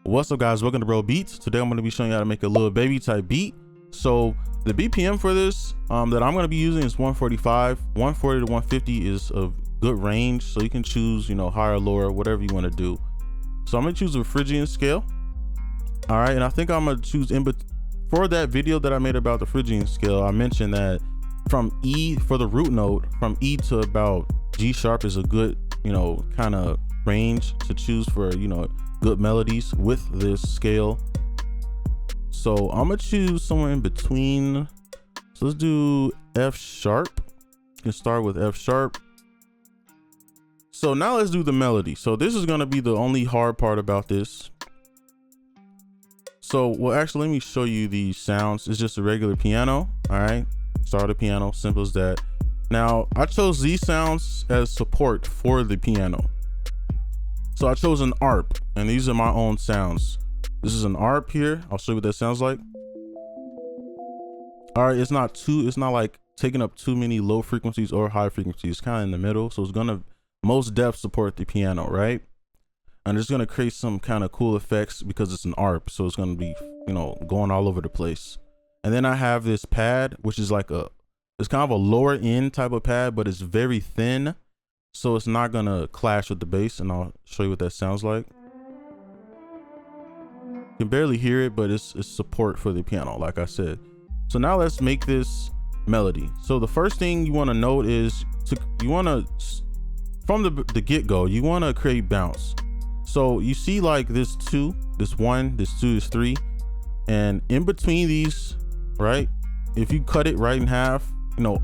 What's up, guys? Welcome to Bro Beats. Today I'm going to be showing you how to make a Lil Baby type beat. So the BPM for this that I'm going to be using is 145. 140 to 150 is a good range, so you can choose, you know, higher, lower, whatever you want to do. So I'm going to choose a Phrygian scale. All right, and I think I'm going to choose for that video that I made about the Phrygian scale. I mentioned that from E for the root note, from E to about G sharp is a good, you know, kind of range to choose for, you know, good melodies with this scale. So I'm gonna choose somewhere in between. So let's do F sharp. You can start with F sharp. So now let's do the melody. So this is gonna be the only hard part about this. So, well, actually, let me show you the sounds. It's just a regular piano. All right, start a piano, simple as that. Now I chose these sounds as support for the piano. So I chose an ARP, and these are my own sounds. This is an ARP here. I'll show you what that sounds like. All right, it's not like taking up too many low frequencies or high frequencies. It's kind of in the middle. So it's gonna most def support the piano, right? And it's gonna create some kind of cool effects because it's an ARP. So it's gonna be, you know, going all over the place. And then I have this pad, which is like it's kind of a lower end type of pad, but it's very thin. So it's not gonna clash with the bass, and I'll show you what that sounds like. You can barely hear it, but it's support for the piano, like I said. So now let's make this melody. So the first thing you wanna note is from the get-go, you wanna create bounce. So you see like this 2, this 1, this 2, this 3, and in between these, right? If you cut it right in half, you know,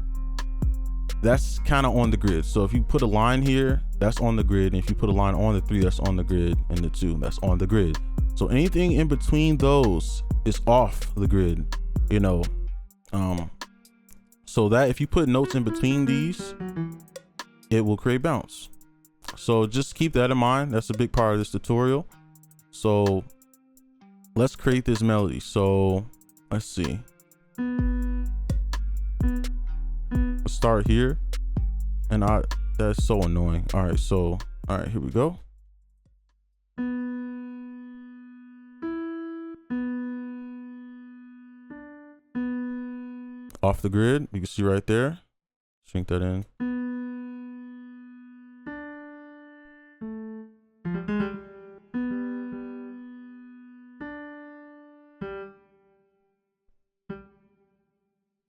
that's kind of on the grid. So if you put a line here, that's on the grid. And if you put a line on the 3, that's on the grid. And the 2, that's on the grid. So anything in between those is off the grid, you know. So that if you put notes in between these, it will create bounce. So just keep that in mind. That's a big part of this tutorial. So let's create this melody. So let's see. Start here, and that's so annoying. All right, here we go. Off the grid, you can see right there. Shrink that in.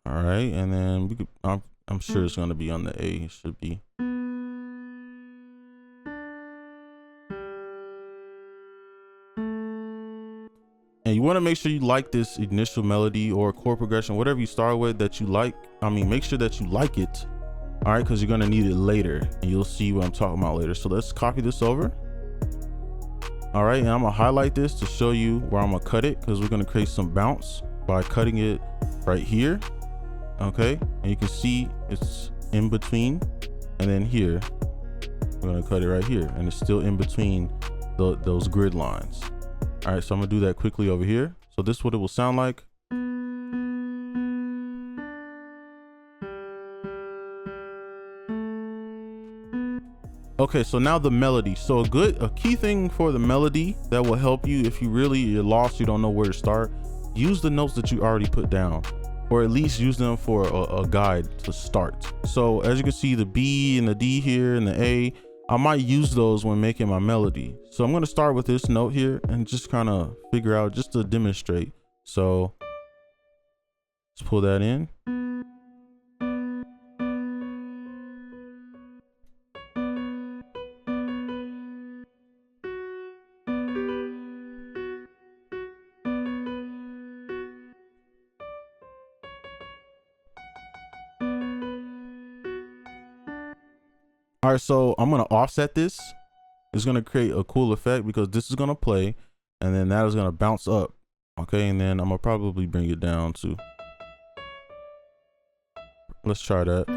All right, and then we could, I'm sure it's gonna be on the A. It should be. And you want to make sure you like this initial melody or chord progression, whatever you start with that you like. I mean, make sure that you like it. All right, because you're gonna need it later, and you'll see what I'm talking about later. So let's copy this over. All right, and I'm gonna highlight this to show you where I'm gonna cut it, because we're gonna create some bounce by cutting it right here. Okay, and you can see it's in between, and then here we're gonna cut it right here, and it's still in between those grid lines. All right, so I'm gonna do that quickly over here. So this is what it will sound like. Okay, so now the melody. So a key thing for the melody that will help you if you're lost, you don't know where to start, use the notes that you already put down, or at least use them for a guide to start. So as you can see, the B and the D here and the A, I might use those when making my melody. So I'm gonna start with this note here and just kind of figure out, just to demonstrate. So let's pull that in. All right, so I'm gonna offset this. It's gonna create a cool effect because this is gonna play, and then that is gonna bounce up. Okay, and then I'm gonna probably bring it down to. Let's try that.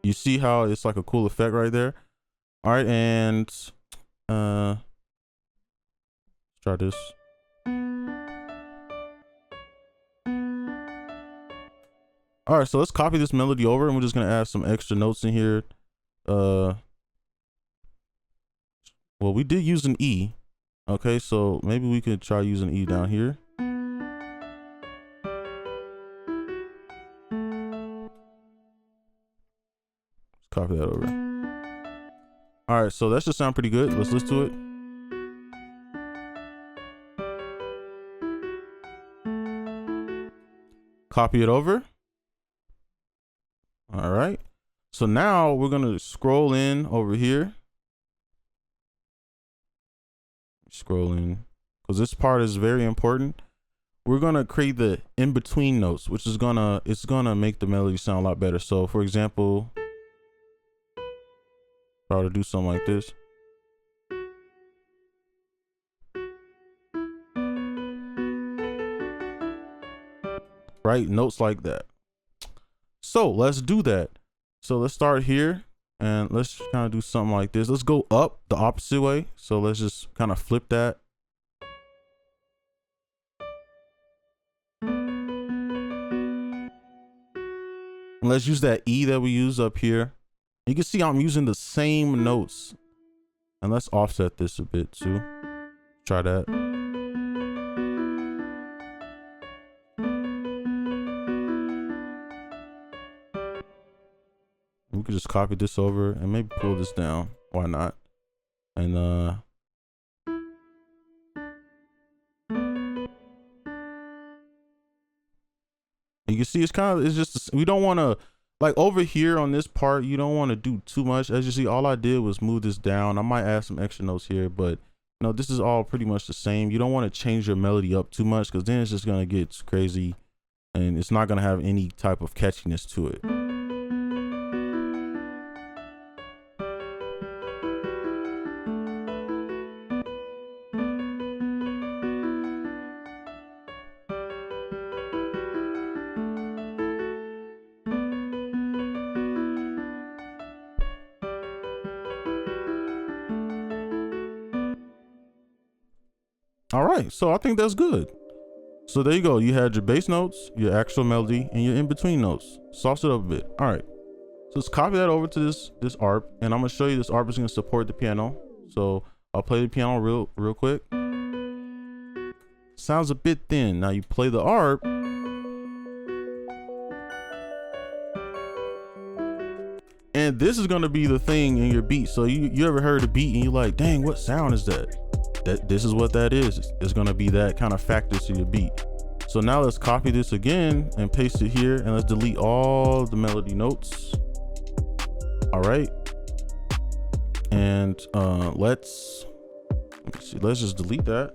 You see how it's like a cool effect right there? All right, and let's try this. All right, so let's copy this melody over, and we're just gonna add some extra notes in here. Well, we did use an E. Okay, so maybe we could try using E down here. Let's copy that over. All right, so that should sound pretty good. Let's listen to it. Copy it over. All right. So now we're going to scroll in over here. Scroll in because this part is very important. We're going to create the in-between notes, which is it's going to make the melody sound a lot better. So for example, if I were to do something like this. Right? Notes like that. So let's do that. So let's start here and let's kind of do something like this. Let's go up the opposite way. So let's just kind of flip that. And let's use that E that we use up here. You can see I'm using the same notes. And let's offset this a bit too. Try that. We could just copy this over and maybe pull this down. Why not? And you can see it's just, we don't want to, like over here on this part, you don't want to do too much. As you see, all I did was move this down. I might add some extra notes here, but you know, this is all pretty much the same. You don't want to change your melody up too much because then it's just going to get crazy and it's not going to have any type of catchiness to it. All right, so I think that's good. So there you go. You had your bass notes, your actual melody, and your in-between notes. Sauce it up a bit. All right, so let's copy that over to this ARP, and I'm gonna show you this ARP is gonna support the piano. So I'll play the piano real quick. Sounds a bit thin. Now you play the ARP. And this is gonna be the thing in your beat. So you ever heard a beat and you're like, dang, what sound is that? This is what that is. It's gonna be that kind of factor to your beat. So now let's copy this again and paste it here, and let's delete all the melody notes. All right, and let's just delete that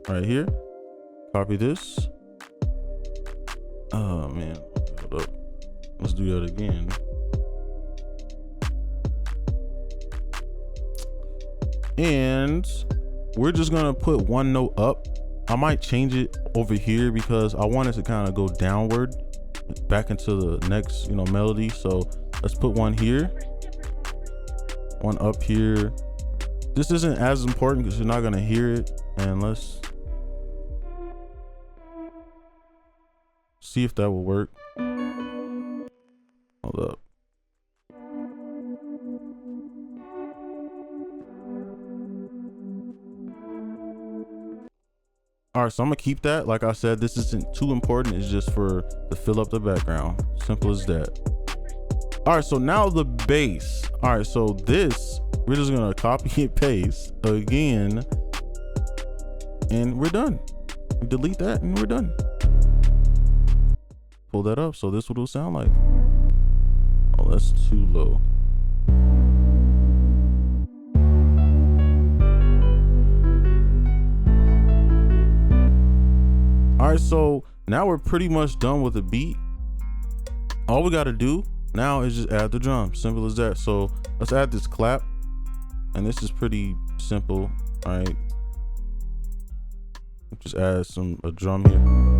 right here. Copy this. Oh man, hold up. Let's do that again. And we're just gonna put one note up. I might change it over here because I want it to kind of go downward back into the next, melody. So let's put one here, one up here. This isn't as important because you're not gonna hear it. And let's see if that will work. Hold up. All right, so I'm gonna keep that. Like I said, this isn't too important. It's just to fill up the background. Simple as that. All right, so now the bass. All right, so this, we're just gonna copy and paste again, and we're done. We delete that and we're done. Pull that up, so this is what it'll sound like. Oh, that's too low. All right, so now we're pretty much done with the beat. All we got to do now is just add the drum. Simple as that. So let's add this clap, and this is pretty simple. All right, just add a drum here.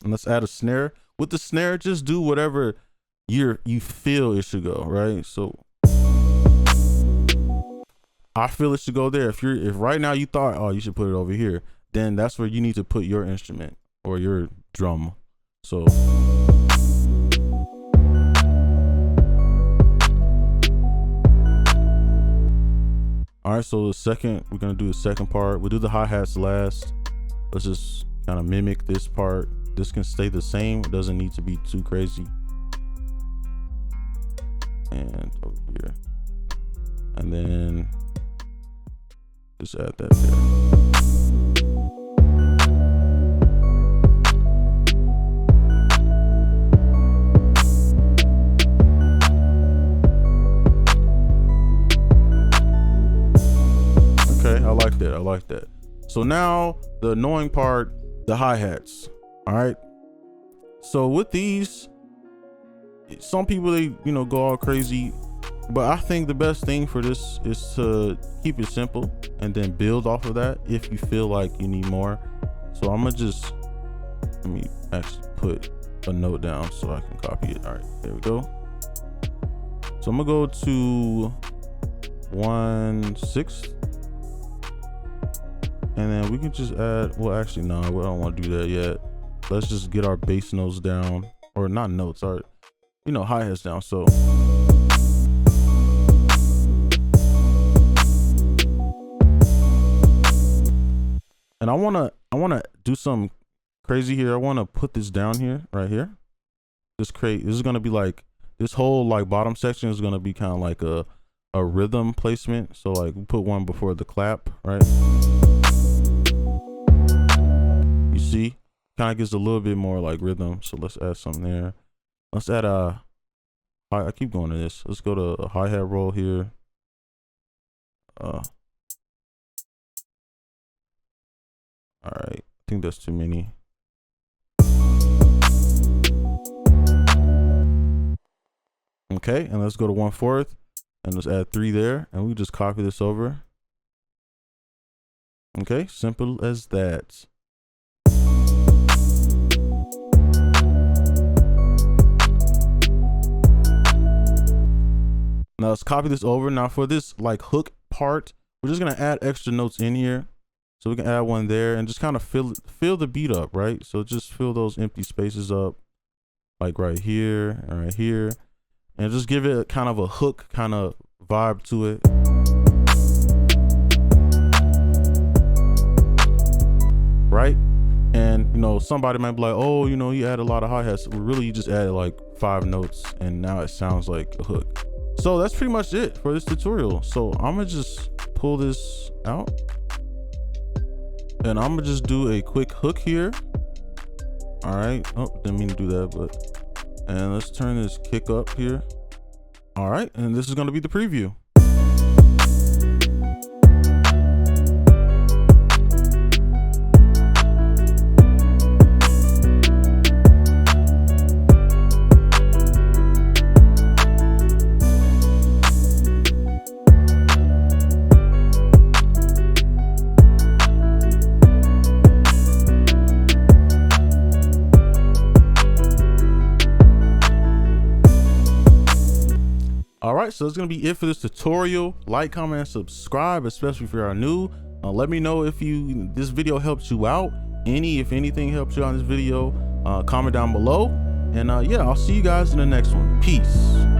And let's add a snare. With the snare, just do whatever you feel it should go, right? So I feel it should go there. If right now you thought, oh, you should put it over here, then that's where you need to put your instrument or your drum. So all right, so we're gonna do the second part. We'll do the hi-hats last. Let's just kind of mimic this part. This can stay the same. It doesn't need to be too crazy. And over here. And then just add that there. Okay, I like that. I like that. So now the annoying part, the hi-hats. All right. So with these, some people, they, you know, go all crazy, but I think the best thing for this is to keep it simple and then build off of that if you feel like you need more. So I'm gonna just, let me actually put a note down so I can copy it. All right, there we go. So I'm gonna go to 1/6, and then we can just add, well, actually, no, we don't want to do that yet. Let's just get our bass notes down, or not notes, our, you know, hi-hats down. So and I wanna do something crazy here. I wanna put this down here, right here. This is gonna be like, this whole like bottom section is gonna be kind of like a rhythm placement. So like we put one before the clap, right? You see, kind of gives a little bit more like rhythm. So let's add something there. Let's add I keep going to this. Let's go to a hi-hat roll here. All right, I think that's too many. Okay, and let's go to 1/4 and let's add 3 there, and we just copy this over. Okay, simple as that. Now let's copy this over. Now for this like hook part, we're just gonna add extra notes in here. So we can add one there and just kind of fill the beat up, right? So just fill those empty spaces up, like right here and right here, and just give it a kind of a hook kind of vibe to it. Right? And you know, somebody might be like, oh, you know, you add a lot of hi-hats. Really, you just added like 5 notes and now it sounds like a hook. So that's pretty much it for this tutorial. So I'm gonna just pull this out. And I'm gonna just do a quick hook here. All right. Oh, didn't mean to do that, but, and let's turn this kick up here. All right. And this is gonna be the preview. All right, so that's gonna be it for this tutorial. Like, comment, and subscribe, especially if you are new. Let me know if this video helps you out. If anything helps you on this video, comment down below. And yeah, I'll see you guys in the next one. Peace.